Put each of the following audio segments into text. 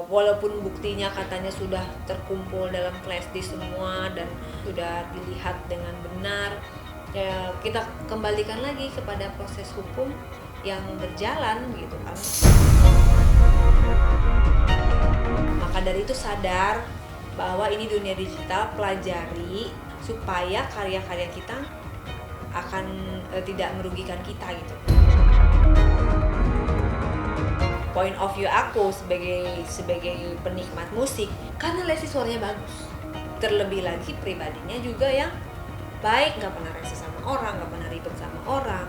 walaupun buktinya katanya sudah terkumpul dalam flash disk semua dan sudah dilihat dengan benar, ya kita kembalikan lagi kepada proses hukum yang berjalan gitu kan. Maka dari itu sadar bahwa ini dunia digital, pelajari supaya karya-karya kita akan tidak merugikan kita gitu. Point of view aku sebagai penikmat musik, karena Lesti suaranya bagus. Terlebih lagi pribadinya juga yang baik, nggak pernah rese sama orang, nggak pernah ribet sama orang.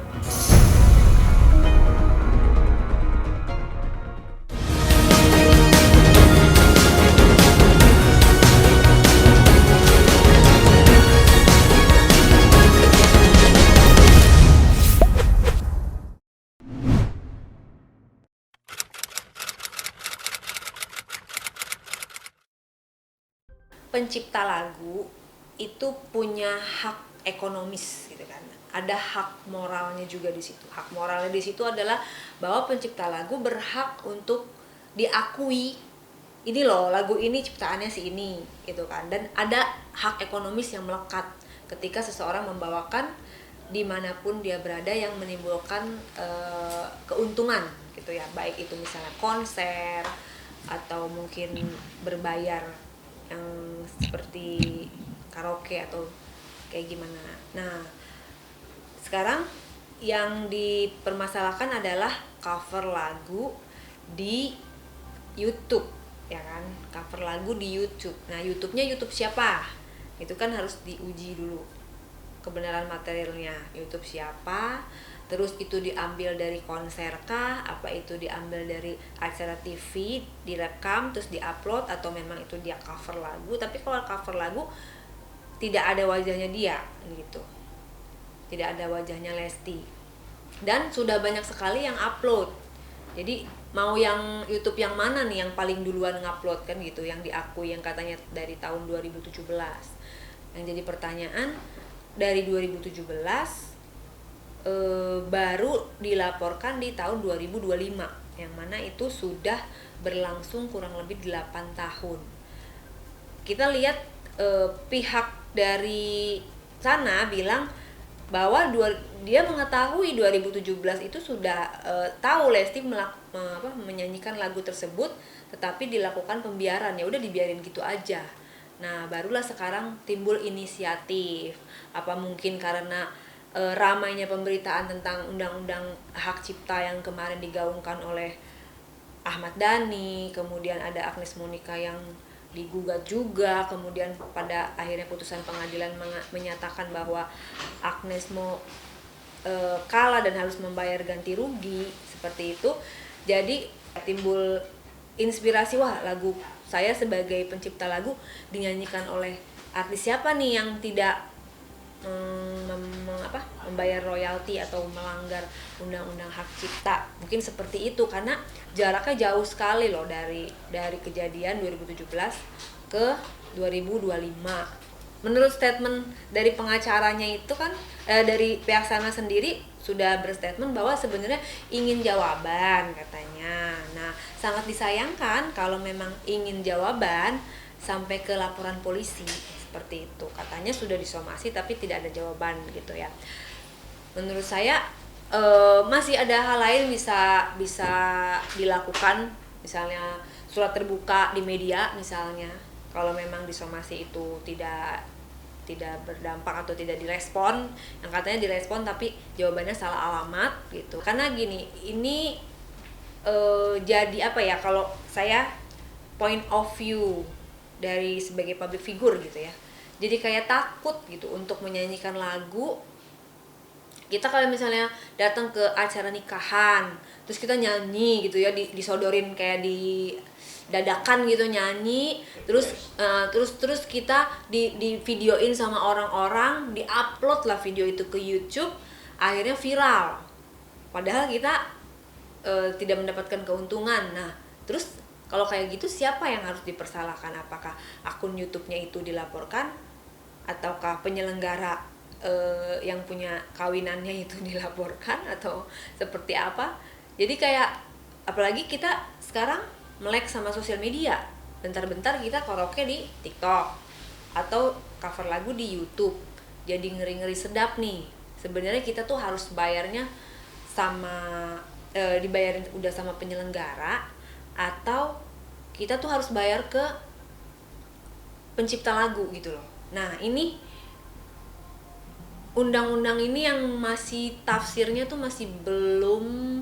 Pencipta lagu itu punya hak ekonomis gitu kan. Ada hak moralnya juga di situ. Hak moralnya di situ adalah bahwa pencipta lagu berhak untuk diakui. Ini loh, lagu ini ciptaannya si ini gitu kan. Dan ada hak ekonomis yang melekat ketika seseorang membawakan dimanapun dia berada yang menimbulkan keuntungan gitu ya. Baik itu misalnya konser atau mungkin berbayar yang seperti karaoke atau kayak gimana. Nah, sekarang yang dipermasalahkan adalah cover lagu di YouTube, ya kan? Cover lagu di YouTube. Nah, YouTube-nya YouTube siapa? Itu kan harus diuji dulu kebenaran materialnya. YouTube siapa? Terus itu diambil dari konser kah? Apa itu diambil dari acara TV, direkam terus diupload, atau memang itu dia cover lagu? Tapi kalau cover lagu tidak ada wajahnya dia gitu. Tidak ada wajahnya Lesti. Dan sudah banyak sekali yang upload. Jadi mau yang YouTube yang mana nih yang paling duluan ngupload kan gitu, yang diakui, yang katanya dari tahun 2017. Yang jadi pertanyaan, dari 2017 baru dilaporkan di tahun 2025, yang mana itu sudah berlangsung kurang lebih 8 tahun. Kita lihat pihak dari sana bilang bahwa dia mengetahui 2017 itu sudah tahu Lesti menyanyikan lagu tersebut, tetapi dilakukan pembiaran. Ya udah dibiarin gitu aja. Nah, barulah sekarang timbul inisiatif. Apa mungkin karena ramainya pemberitaan tentang undang-undang hak cipta yang kemarin digaungkan oleh Ahmad Dhani, kemudian ada Agnes Monica yang digugat juga, kemudian pada akhirnya putusan pengadilan menyatakan bahwa Agnes mau kalah dan harus membayar ganti rugi, seperti itu. Jadi timbul inspirasi, wah lagu saya sebagai pencipta lagu dinyanyikan oleh artis siapa nih yang tidak membayar royalti atau melanggar undang-undang hak cipta. Mungkin seperti itu, karena jaraknya jauh sekali loh dari kejadian 2017 ke 2025. Menurut statement dari pengacaranya itu kan dari pihak sana sendiri sudah berstatement bahwa sebenarnya ingin jawaban katanya. Nah, sangat disayangkan kalau memang ingin jawaban sampai ke laporan polisi seperti itu. Katanya sudah disomasi tapi tidak ada jawaban gitu ya. Menurut saya masih ada hal lain bisa dilakukan, misalnya surat terbuka di media misalnya. Kalau memang disomasi itu tidak berdampak atau tidak direspon, yang katanya direspon tapi jawabannya salah alamat gitu. Karena gini, ini jadi apa ya, kalau saya point of view dari sebagai public figure gitu ya, jadi kayak takut gitu untuk menyanyikan lagu. Kita kalau misalnya datang ke acara nikahan terus kita nyanyi gitu ya, disodorin kayak di dadakan gitu nyanyi, terus kita di videoin sama orang-orang, diupload lah video itu ke YouTube, akhirnya viral, padahal kita tidak mendapatkan keuntungan. Nah, terus kalau kayak gitu siapa yang harus dipersalahkan? Apakah akun YouTube-nya itu dilaporkan, ataukah penyelenggara yang punya kawinannya itu dilaporkan, atau seperti apa? Jadi kayak apalagi kita sekarang melek sama sosial media. Bentar-bentar kita karaoke di TikTok atau cover lagu di YouTube. Jadi ngeri-ngeri sedap nih. Sebenarnya kita tuh harus bayarnya sama dibayarin udah sama penyelenggara, atau kita tuh harus bayar ke pencipta lagu gitu loh. Nah, ini undang-undang ini yang masih tafsirnya tuh masih belum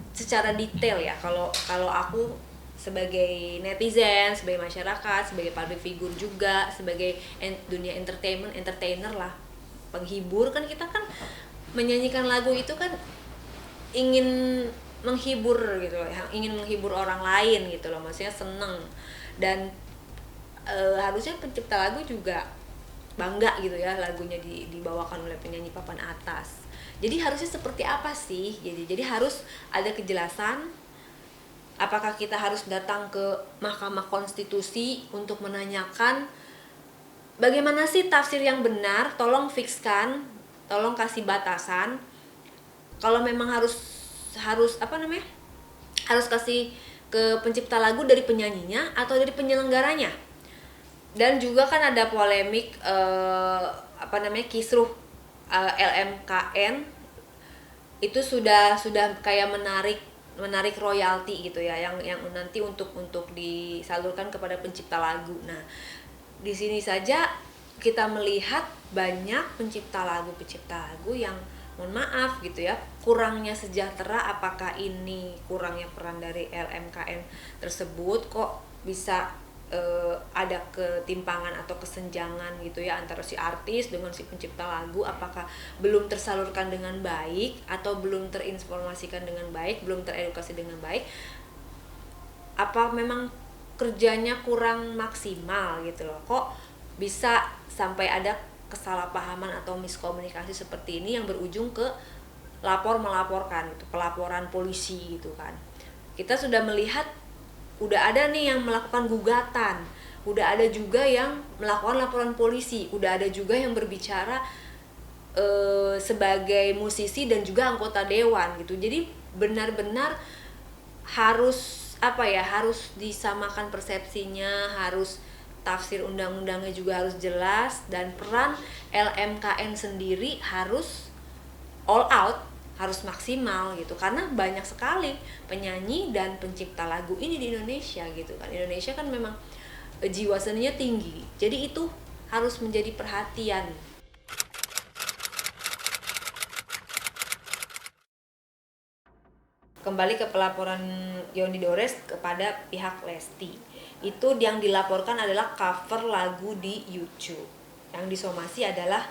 secara detail ya. Kalau aku sebagai netizen, sebagai masyarakat, sebagai public figure juga, sebagai dunia entertainer lah, penghibur, kan kita kan menyanyikan lagu itu kan ingin menghibur gitu loh, ingin menghibur orang lain gitu loh, maksudnya seneng. Dan harusnya pencipta lagu juga bangga gitu ya lagunya dibawakan oleh penyanyi papan atas. Jadi harusnya seperti apa sih? Jadi harus ada kejelasan. Apakah kita harus datang ke Mahkamah Konstitusi untuk menanyakan bagaimana sih tafsir yang benar? Tolong fikskan, tolong kasih batasan. Kalau memang harus harus kasih ke pencipta lagu dari penyanyinya atau dari penyelenggaranya. Dan juga kan ada polemik kisruh LMKN itu sudah kayak menarik royalti gitu ya, yang nanti untuk disalurkan kepada pencipta lagu. Nah, di sini saja kita melihat banyak pencipta lagu yang mohon maaf gitu ya, kurangnya sejahtera. Apakah ini kurangnya peran dari LMKN tersebut, kok bisa ada ketimpangan atau kesenjangan gitu ya antara si artis dengan si pencipta lagu? Apakah belum tersalurkan dengan baik, atau belum terinformasikan dengan baik, belum teredukasi dengan baik? Apa memang kerjanya kurang maksimal gitu loh? Kok bisa sampai ada kesalahpahaman atau miskomunikasi seperti ini yang berujung ke melaporkan gitu, pelaporan polisi gitu kan. Kita sudah melihat udah ada nih yang melakukan gugatan, udah ada juga yang melakukan laporan polisi, udah ada juga yang berbicara sebagai musisi dan juga anggota dewan gitu. Jadi benar-benar harus harus disamakan persepsinya, harus tafsir undang-undangnya juga harus jelas, dan peran LMKN sendiri harus all out, harus maksimal gitu, karena banyak sekali penyanyi dan pencipta lagu ini di Indonesia gitu kan. Indonesia kan memang jiwa seninya tinggi, jadi itu harus menjadi perhatian. Kembali ke pelaporan Yoni Dores kepada pihak Lesti, itu yang dilaporkan adalah cover lagu di YouTube, yang disomasi adalah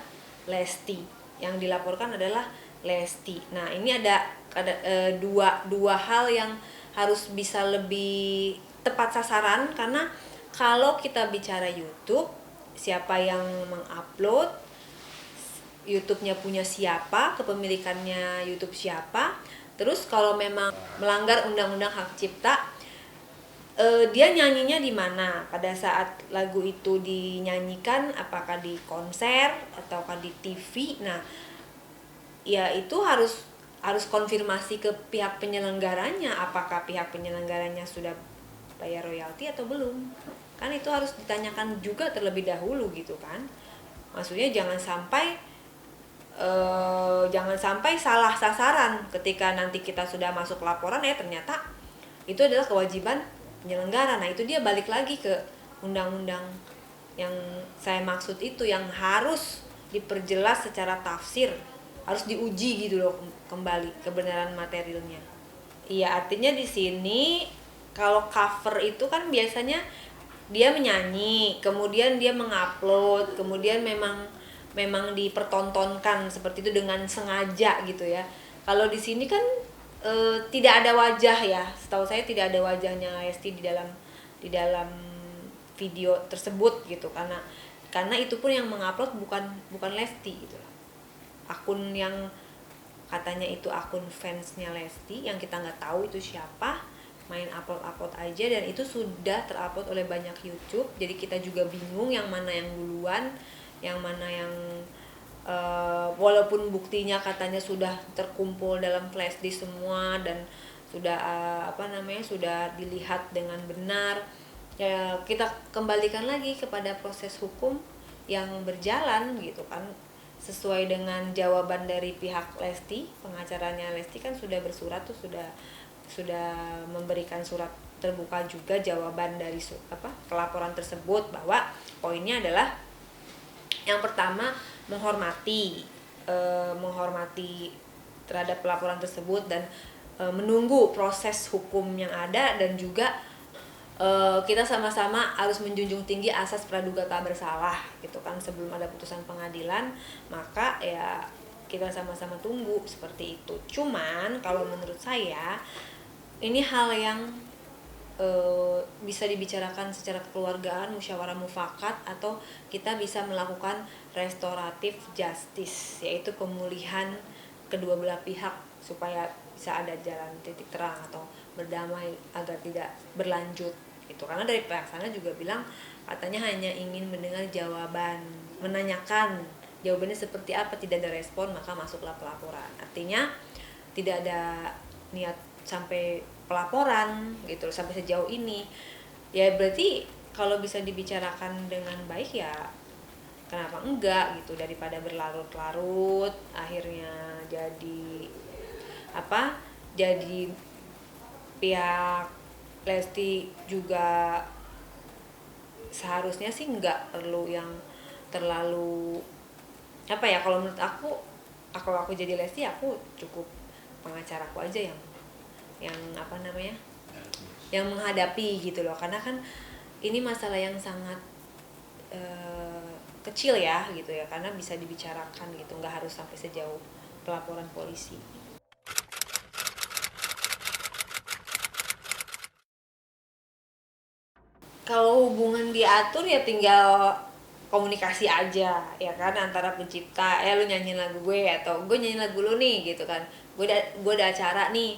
Lesti, yang dilaporkan adalah Lesti. Nah, ini ada dua hal yang harus bisa lebih tepat sasaran, karena kalau kita bicara YouTube, siapa yang mengupload, YouTube-nya punya siapa, kepemilikannya YouTube siapa. Terus kalau memang melanggar undang-undang hak cipta, dia nyanyinya di mana pada saat lagu itu dinyanyikan, apakah di konser ataukah di TV. Nah, ya itu harus konfirmasi ke pihak penyelenggaranya, apakah pihak penyelenggaranya sudah bayar royalti atau belum. Kan itu harus ditanyakan juga terlebih dahulu gitu kan. Maksudnya jangan sampai salah sasaran ketika nanti kita sudah masuk laporan, ternyata itu adalah kewajiban penyelenggara. Nah, itu dia balik lagi ke undang-undang yang saya maksud itu, yang harus diperjelas secara tafsir, harus diuji gitu loh kembali kebenaran materialnya. Iya, artinya di sini kalau cover itu kan biasanya dia menyanyi, kemudian dia mengupload, kemudian memang dipertontonkan seperti itu dengan sengaja gitu ya. Kalau di sini kan tidak ada wajah ya, setahu saya tidak ada wajahnya Lesti di dalam video tersebut gitu, karena itu pun yang mengupload bukan Lesti gitu. Akun yang katanya itu akun fansnya Lesti, yang kita nggak tahu itu siapa, main upload aja, dan itu sudah terupload oleh banyak YouTube. Jadi kita juga bingung yang mana yang duluan, yang mana yang walaupun buktinya katanya sudah terkumpul dalam flash disk semua dan sudah sudah dilihat dengan benar, ya kita kembalikan lagi kepada proses hukum yang berjalan gitu kan, sesuai dengan jawaban dari pihak Lesti. Pengacaranya Lesti kan sudah bersurat tuh, sudah memberikan surat terbuka juga jawaban dari pelaporan tersebut, bahwa poinnya adalah yang pertama menghormati terhadap pelaporan tersebut dan menunggu proses hukum yang ada, dan juga kita sama-sama harus menjunjung tinggi asas praduga tak bersalah gitu kan. Sebelum ada putusan pengadilan, maka ya kita sama-sama tunggu seperti itu. Cuman kalau menurut saya ini hal yang bisa dibicarakan secara kekeluargaan, musyawarah mufakat, atau kita bisa melakukan restoratif justice, yaitu pemulihan kedua belah pihak supaya bisa ada jalan titik terang atau berdamai agar tidak berlanjut gitu. Karena dari pihak sana juga bilang katanya hanya ingin mendengar jawaban, menanyakan jawabannya seperti apa, tidak ada respon maka masuklah pelaporan. Artinya tidak ada niat sampai pelaporan gitu sampai sejauh ini. Ya berarti kalau bisa dibicarakan dengan baik ya kenapa enggak gitu, daripada berlarut-larut akhirnya jadi pihak Lesti juga seharusnya sih nggak perlu yang terlalu kalau menurut aku, kalau aku jadi Lesti aku cukup pengacaraku aja yang yang menghadapi gitu loh, karena kan ini masalah yang sangat kecil ya gitu ya, karena bisa dibicarakan gitu, nggak harus sampai sejauh pelaporan polisi. Kalau hubungan diatur ya tinggal komunikasi aja ya kan, antara pencipta, lu nyanyiin lagu gue atau gue nyanyiin lagu lu nih gitu kan, gue ada acara nih,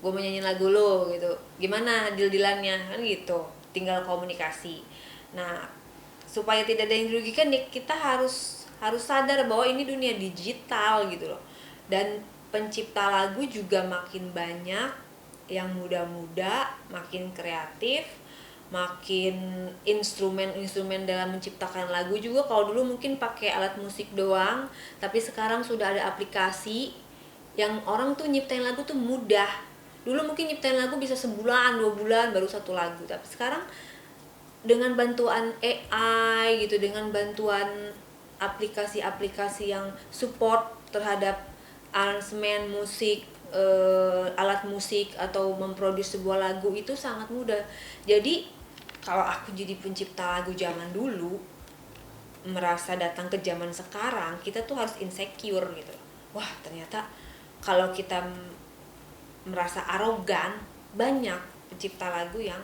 gue mau nyanyiin lagu lu gitu, gimana deal-dealannya kan gitu, tinggal komunikasi. Nah supaya tidak ada yang dirugikan nih, kita harus sadar bahwa ini dunia digital gitu loh, dan pencipta lagu juga makin banyak, yang muda-muda makin kreatif, makin instrumen dalam menciptakan lagu juga. Kalau dulu mungkin pakai alat musik doang, tapi sekarang sudah ada aplikasi yang orang tuh nyiptain lagu tuh mudah. Dulu mungkin nyiptain lagu bisa sebulan 2 bulan baru satu lagu, tapi sekarang dengan bantuan AI gitu, dengan bantuan aplikasi-aplikasi yang support terhadap aransemen musik, alat musik atau memproduksi sebuah lagu itu sangat mudah. Jadi kalau aku jadi pencipta lagu zaman dulu, merasa datang ke zaman sekarang, kita tuh harus insecure gitu. Wah ternyata kalau kita merasa arogan, banyak pencipta lagu yang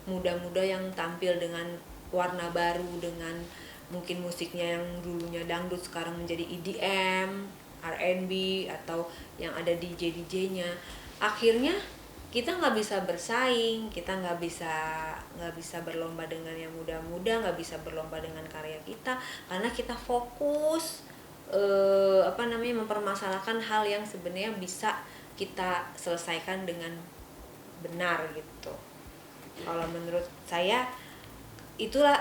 muda-muda yang tampil dengan warna baru, dengan mungkin musiknya yang dulunya dangdut sekarang menjadi EDM, R&B, atau yang ada DJ-nya. Akhirnya kita nggak bisa bersaing, kita nggak bisa berlomba dengan yang muda-muda, nggak bisa berlomba dengan karya kita, karena kita fokus mempermasalahkan hal yang sebenarnya bisa kita selesaikan dengan benar gitu. Kalau menurut saya itulah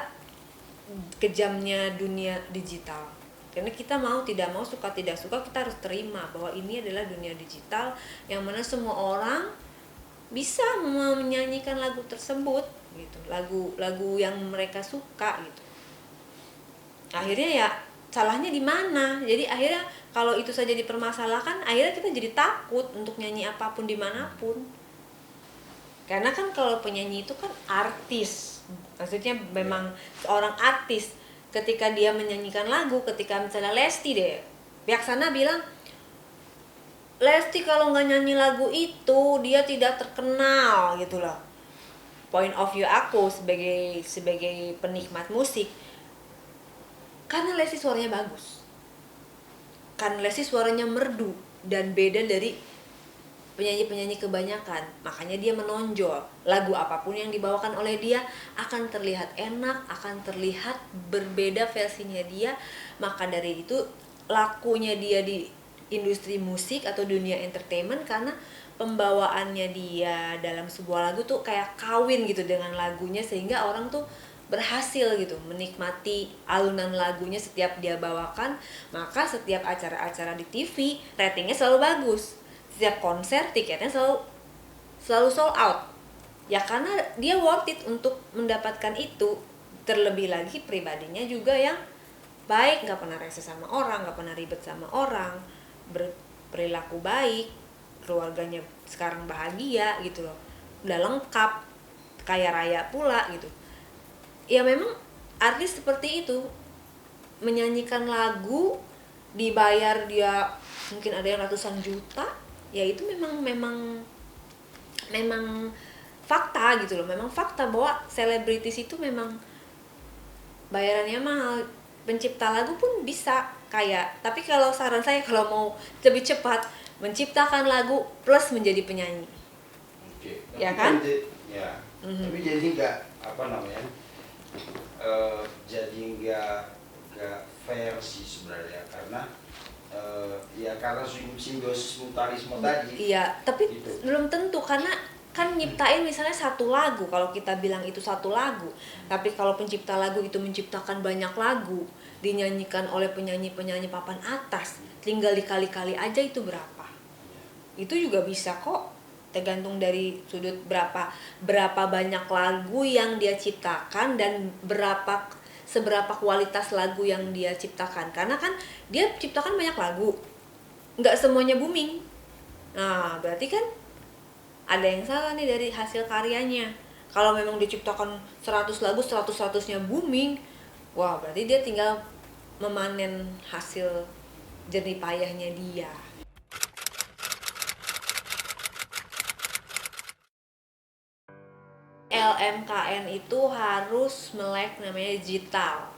kejamnya dunia digital, karena kita mau tidak mau, suka tidak suka, kita harus terima bahwa ini adalah dunia digital yang mana semua orang bisa menyanyikan lagu tersebut gitu, lagu yang mereka suka gitu. Akhirnya ya salahnya di mana? Jadi akhirnya kalau itu saja dipermasalahkan, akhirnya kita jadi takut untuk nyanyi apapun dimanapun. Karena kan kalau penyanyi itu kan artis, maksudnya memang seorang artis. Ketika dia menyanyikan lagu, ketika misalnya Lesti deh, pihak sana bilang Lesti kalau nggak nyanyi lagu itu dia tidak terkenal gitu loh. Point of view aku sebagai penikmat musik, karena Lesti suaranya bagus, karena Lesti suaranya merdu dan beda dari penyanyi-penyanyi kebanyakan, makanya dia menonjol. Lagu apapun yang dibawakan oleh dia akan terlihat enak, akan terlihat berbeda versinya dia. Maka dari itu lakunya dia di industri musik atau dunia entertainment, karena pembawaannya dia dalam sebuah lagu tuh kayak kawin gitu dengan lagunya, sehingga orang tuh berhasil gitu menikmati alunan lagunya setiap dia bawakan. Maka setiap acara-acara di TV ratingnya selalu bagus, setiap konser tiketnya selalu sold out ya, karena dia worth it untuk mendapatkan itu. Terlebih lagi pribadinya juga yang baik, nggak pernah rese sama orang, nggak pernah ribet sama orang, berperilaku baik, keluarganya sekarang bahagia gitu loh, udah lengkap, kaya raya pula gitu. Ya memang artis seperti itu, menyanyikan lagu dibayar dia mungkin ada yang ratusan juta, ya itu memang fakta gitu loh. Memang fakta bahwa selebritis itu memang bayarannya mahal. Pencipta lagu pun bisa kaya, tapi kalau saran saya kalau mau lebih cepat, menciptakan lagu plus menjadi penyanyi. Oke. Ya kan? Ya. Tapi jadi nggak apa namanya? Jadi nggak fair sih sebenarnya, karena ya karena simbiosis mutualisme tadi. Iya, tapi gitu. belum tentu, karena kan nyiptain misalnya satu lagu, kalau kita bilang itu satu lagu, tapi kalau pencipta lagu itu menciptakan banyak lagu dinyanyikan oleh penyanyi-penyanyi papan atas, tinggal dikali-kali aja itu berapa. Itu juga bisa kok, tergantung dari sudut berapa banyak lagu yang dia ciptakan dan seberapa kualitas lagu yang dia ciptakan. Karena kan dia ciptakan banyak lagu, nggak semuanya booming. Nah berarti kan ada yang salah nih dari hasil karyanya. Kalau memang diciptakan 100 lagu, 100-100-nya booming, wah berarti dia tinggal memanen hasil jerih payahnya dia. LMKN itu harus melek namanya digital,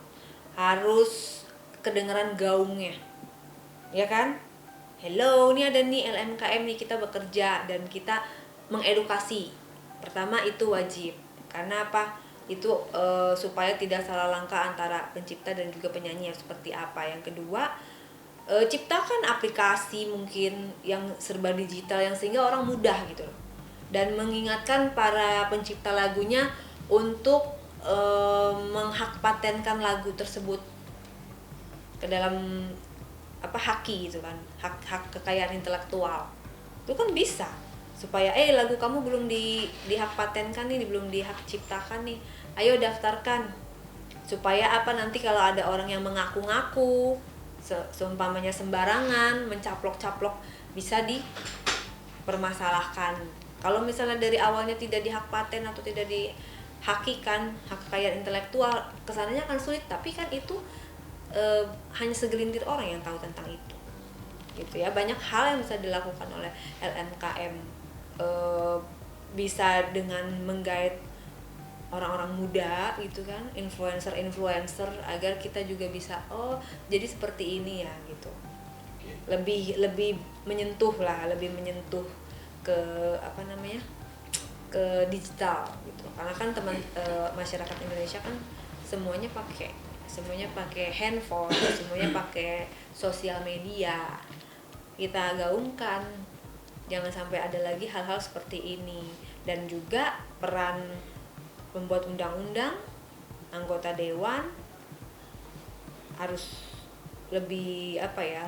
harus kedengeran gaungnya, ya kan? Hello, ini ada nih LMKM nih, kita bekerja dan kita mengedukasi. Pertama itu wajib, karena apa? Itu supaya tidak salah langkah antara pencipta dan juga penyanyi yang seperti apa. Yang kedua, ciptakan aplikasi mungkin yang serba digital yang sehingga orang mudah gitu loh. Dan mengingatkan para pencipta lagunya untuk menghak patenkan lagu tersebut ke dalam haki gitu kan, hak kekayaan intelektual. Itu kan bisa supaya lagu kamu belum dihak patenkan nih, belum dihak ciptakan nih, ayo daftarkan, supaya nanti kalau ada orang yang mengaku-ngaku seumpamanya sembarangan mencaplok-caplok, bisa dipermasalahkan. Kalau misalnya dari awalnya tidak dihak paten atau tidak dihakikan hak kekayaan intelektual, kesannya akan sulit, tapi kan itu hanya segelintir orang yang tahu tentang itu gitu ya. Banyak hal yang bisa dilakukan oleh LMKM, bisa dengan menggait orang-orang muda gitu kan, influencer agar kita juga bisa jadi seperti ini ya gitu. Lebih menyentuh ke ke digital gitu, karena kan masyarakat Indonesia kan semuanya pakai handphone, semuanya pakai sosial media. Kita gaungkan, jangan sampai ada lagi hal-hal seperti ini. Dan juga peran pembuat undang-undang, anggota dewan harus lebih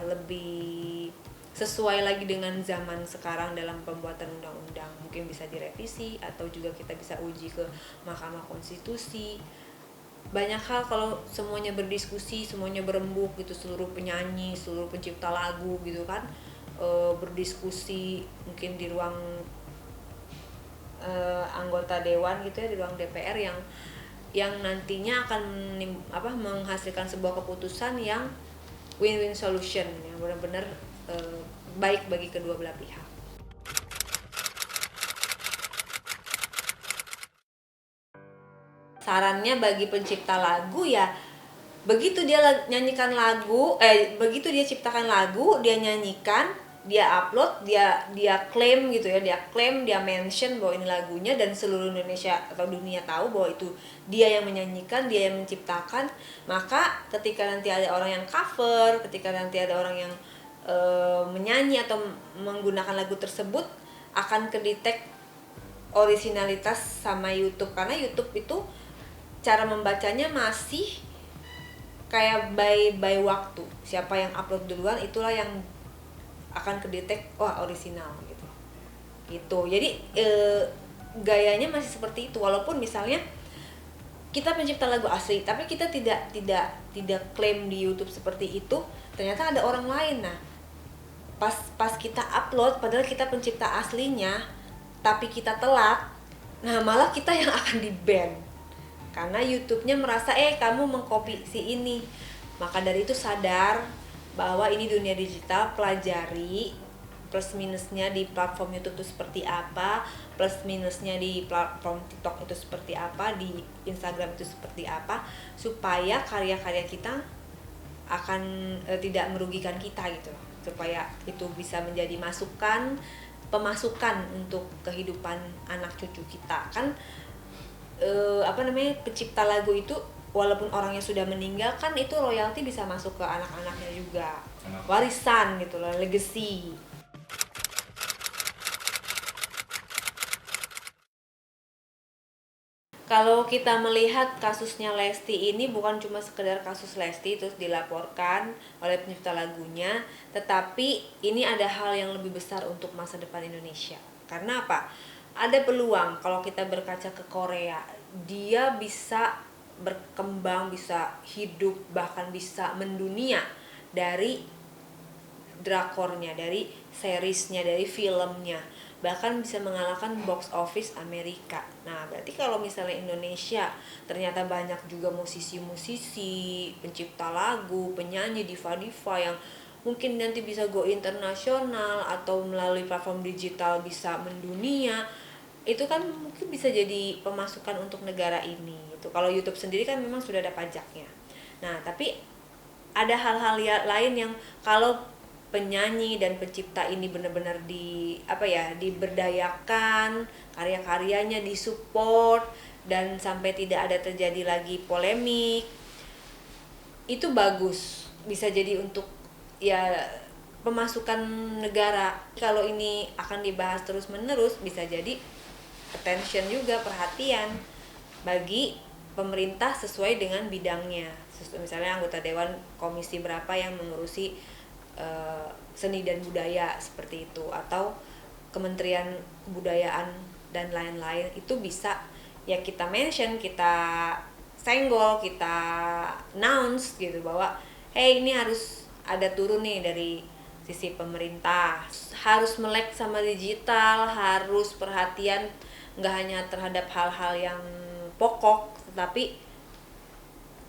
lebih sesuai lagi dengan zaman sekarang dalam pembuatan undang-undang. Mungkin bisa direvisi atau juga kita bisa uji ke Mahkamah Konstitusi. Banyak hal kalau semuanya berdiskusi, semuanya berembuk gitu, seluruh penyanyi, seluruh pencipta lagu gitu kan, berdiskusi mungkin di ruang anggota dewan gitu ya, di ruang DPR yang nantinya akan menghasilkan sebuah keputusan yang win-win solution, yang benar-benar baik bagi kedua belah pihak. Sarannya bagi pencipta lagu ya, begitu dia nyanyikan lagu, begitu dia ciptakan lagu, dia nyanyikan, dia upload, dia klaim gitu ya, dia mention bahwa ini lagunya, dan seluruh Indonesia atau dunia tahu bahwa itu dia yang menyanyikan, dia yang menciptakan. Maka ketika nanti ada orang yang cover, ketika nanti ada orang yang menyanyi atau menggunakan lagu tersebut, akan kedetek originalitas sama YouTube, karena YouTube itu cara membacanya masih kayak by waktu, siapa yang upload duluan itulah yang akan kedetek wah original gitu. Jadi gayanya masih seperti itu, walaupun misalnya kita pencipta lagu asli tapi kita tidak klaim di YouTube seperti itu, ternyata ada orang lain. Nah pas kita upload padahal kita pencipta aslinya tapi kita telat, nah malah kita yang akan di ban karena YouTube-nya merasa kamu mengcopy si ini. Maka dari itu sadar bahwa ini dunia digital, pelajari plus minusnya di platform YouTube itu seperti apa, plus minusnya di platform TikTok itu seperti apa, di Instagram itu seperti apa, supaya karya-karya kita akan tidak merugikan kita gitu, supaya itu bisa menjadi pemasukan untuk kehidupan anak cucu kita. Kan pencipta lagu itu walaupun orangnya sudah meninggal kan itu royalti bisa masuk ke anak-anaknya juga, warisan gitu loh, legacy. Kalau kita melihat kasusnya Lesti ini bukan cuma sekedar kasus Lesti terus dilaporkan oleh pencipta lagunya, tetapi ini ada hal yang lebih besar untuk masa depan Indonesia. Karena apa? Ada peluang kalau kita berkaca ke Korea, dia bisa berkembang, bisa hidup, bahkan bisa mendunia dari drakornya, dari seriesnya, dari filmnya, bahkan bisa mengalahkan box office Amerika. Nah berarti kalau misalnya Indonesia ternyata banyak juga musisi-musisi, pencipta lagu, penyanyi, diva-diva yang mungkin nanti bisa go internasional atau melalui platform digital bisa mendunia, itu kan mungkin bisa jadi pemasukan untuk negara ini gitu. Kalau YouTube sendiri kan memang sudah ada pajaknya. Nah tapi ada hal-hal lain yang kalau penyanyi dan pencipta ini benar-benar diberdayakan, karya-karyanya disupport dan sampai tidak ada terjadi lagi polemik, itu bagus, bisa jadi untuk pemasukan negara. Kalau ini akan dibahas terus-menerus bisa jadi attention juga, perhatian bagi pemerintah sesuai dengan bidangnya. Misalnya anggota dewan komisi berapa yang mengurusi seni dan budaya seperti itu, atau Kementerian Kebudayaan dan lain-lain, itu bisa kita mention, kita senggol, kita announce gitu bahwa ini harus ada turun nih dari sisi pemerintah, harus melek sama digital, harus perhatian nggak hanya terhadap hal-hal yang pokok, tetapi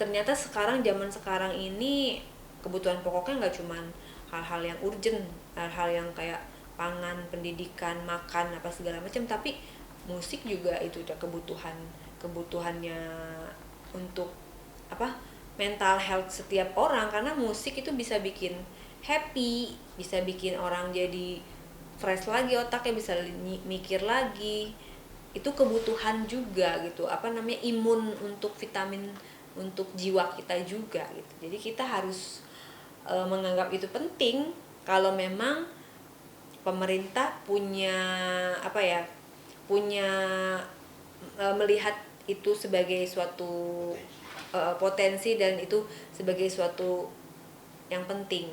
ternyata zaman sekarang ini kebutuhan pokoknya nggak cuman hal-hal yang urgent, hal-hal yang kayak pangan, pendidikan, makan, apa segala macam, tapi musik juga itu udah kebutuhannya untuk mental health setiap orang, karena musik itu bisa bikin happy, bisa bikin orang jadi fresh lagi otaknya, bisa mikir lagi, itu kebutuhan juga gitu, imun untuk vitamin untuk jiwa kita juga gitu. Jadi kita harus menganggap itu penting kalau memang pemerintah punya melihat itu sebagai suatu potensi dan itu sebagai suatu yang penting.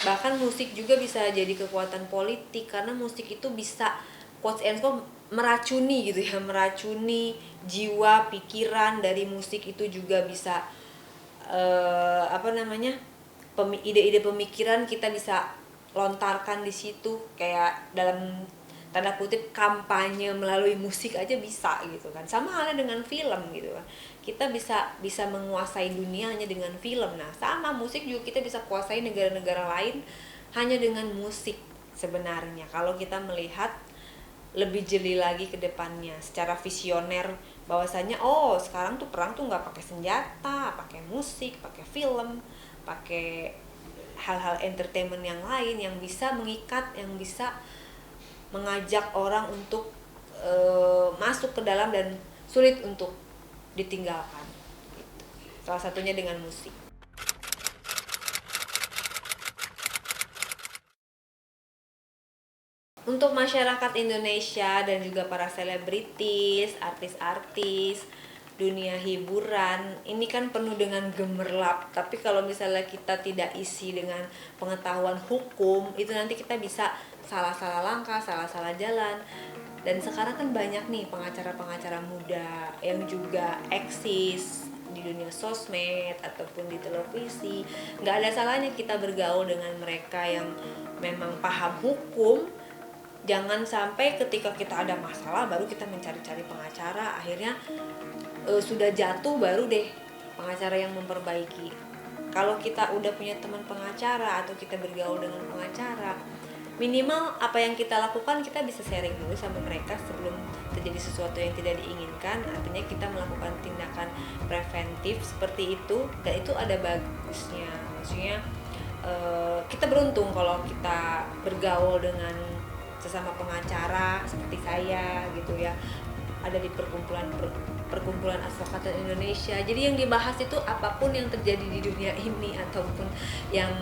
Bahkan musik juga bisa jadi kekuatan politik, karena musik itu bisa quotes and quotes meracuni gitu ya, meracuni jiwa, pikiran. Dari musik itu juga bisa ide-ide pemikiran kita bisa lontarkan di situ, kayak dalam tanda kutip kampanye melalui musik aja bisa gitu kan. Sama halnya dengan film gitu kan, kita bisa menguasai dunia hanya dengan film. Nah sama musik juga kita bisa kuasai negara-negara lain hanya dengan musik sebenarnya, kalau kita melihat lebih jeli lagi ke depannya secara visioner, bahwasanya sekarang tuh perang tuh nggak pakai senjata, pakai musik, pakai film, pakai hal-hal entertainment yang lain yang bisa mengikat, yang bisa mengajak orang untuk masuk ke dalam dan sulit untuk ditinggalkan gitu. Salah satunya dengan musik. Untuk masyarakat Indonesia dan juga para selebritis, artis-artis, dunia hiburan, ini kan penuh dengan gemerlap. Tapi kalau misalnya kita tidak isi dengan pengetahuan hukum, itu nanti kita bisa salah-salah langkah, salah-salah jalan. Dan sekarang kan banyak nih pengacara-pengacara muda yang juga eksis di dunia sosmed ataupun di televisi. Nggak ada salahnya kita bergaul dengan mereka yang memang paham hukum. Jangan sampai ketika kita ada masalah baru kita mencari-cari pengacara, akhirnya sudah jatuh baru deh pengacara yang memperbaiki. Kalau kita udah punya teman pengacara atau kita bergaul dengan pengacara, minimal apa yang kita lakukan kita bisa sharing dulu sama mereka sebelum terjadi sesuatu yang tidak diinginkan. Artinya kita melakukan tindakan preventif seperti itu, dan itu ada bagusnya. Maksudnya kita beruntung kalau kita bergaul dengan sesama pengacara seperti saya gitu ya, ada di perkumpulan advokat Indonesia. Jadi yang dibahas itu apapun yang terjadi di dunia ini ataupun yang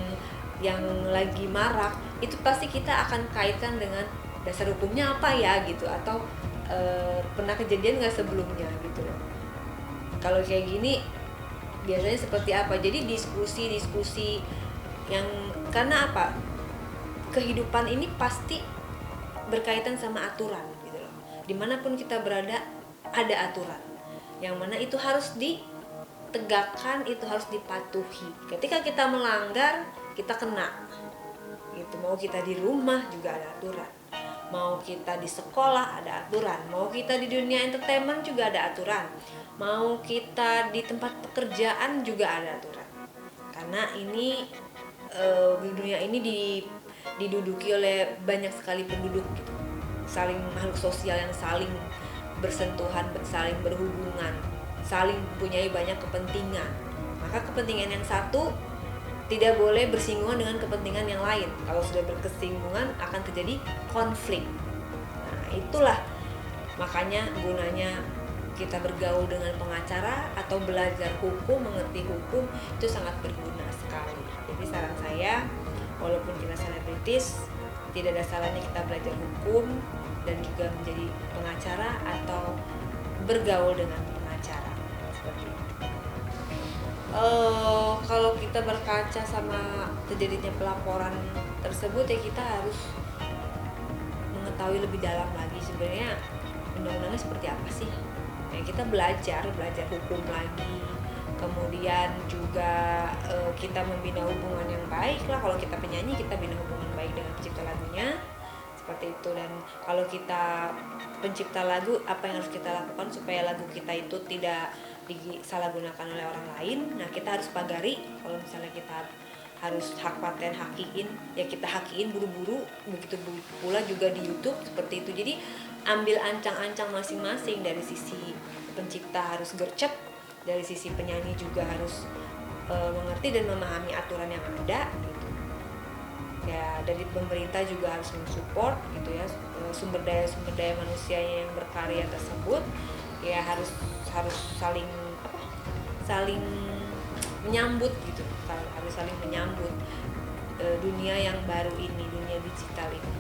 lagi marak, itu pasti kita akan kaitkan dengan dasar hukumnya apa ya gitu, atau pernah kejadian nggak sebelumnya gitu loh. Kalau kayak gini biasanya seperti apa? Jadi diskusi yang, karena apa? Kehidupan ini pasti berkaitan sama aturan gitu loh. Dimanapun kita berada ada aturan, yang mana itu harus ditegakkan, itu harus dipatuhi. Ketika kita melanggar, kita kena gitu. Mau kita di rumah juga ada aturan, mau kita di sekolah ada aturan, mau kita di dunia entertainment juga ada aturan, mau kita di tempat pekerjaan juga ada aturan. Karena ini di dunia ini diduduki oleh banyak sekali penduduk gitu. Saling makhluk sosial yang saling bersentuhan, saling berhubungan, saling mempunyai banyak kepentingan. Maka kepentingan yang satu tidak boleh bersinggungan dengan kepentingan yang lain. Kalau sudah bersinggungan akan terjadi konflik. Nah, itulah makanya gunanya kita bergaul dengan pengacara atau belajar hukum, mengerti hukum, itu sangat berguna sekali. Jadi saran saya, walaupun kita selebritis, tidak ada salahnya kita belajar hukum dan juga menjadi pengacara atau bergaul dengan pengacara seperti itu. Kalau kita berkaca sama terjadinya pelaporan tersebut, ya kita harus mengetahui lebih dalam lagi sebenarnya undang-undangnya seperti apa sih. Ya, kita belajar hukum lagi. Kemudian juga kita membina hubungan yang baik lah. Kalau kita penyanyi, kita bina hubungan baik dengan pencipta lagunya, seperti itu. Dan kalau kita pencipta lagu, apa yang harus kita lakukan supaya lagu kita itu tidak disalahgunakan oleh orang lain. Nah, kita harus pagari. Kalau misalnya kita harus hak paten hakiin, ya kita hakiin buru-buru. Begitu pula juga di YouTube seperti itu. Jadi ambil ancang-ancang masing-masing. Dari sisi pencipta harus gercep, dari sisi penyanyi juga harus mengerti dan memahami aturan yang ada gitu. Ya, dari pemerintah juga harus mensupport gitu ya, sumber daya manusianya yang berkarya tersebut ya harus saling menyambut gitu, harus saling menyambut dunia yang baru ini, dunia digital ini.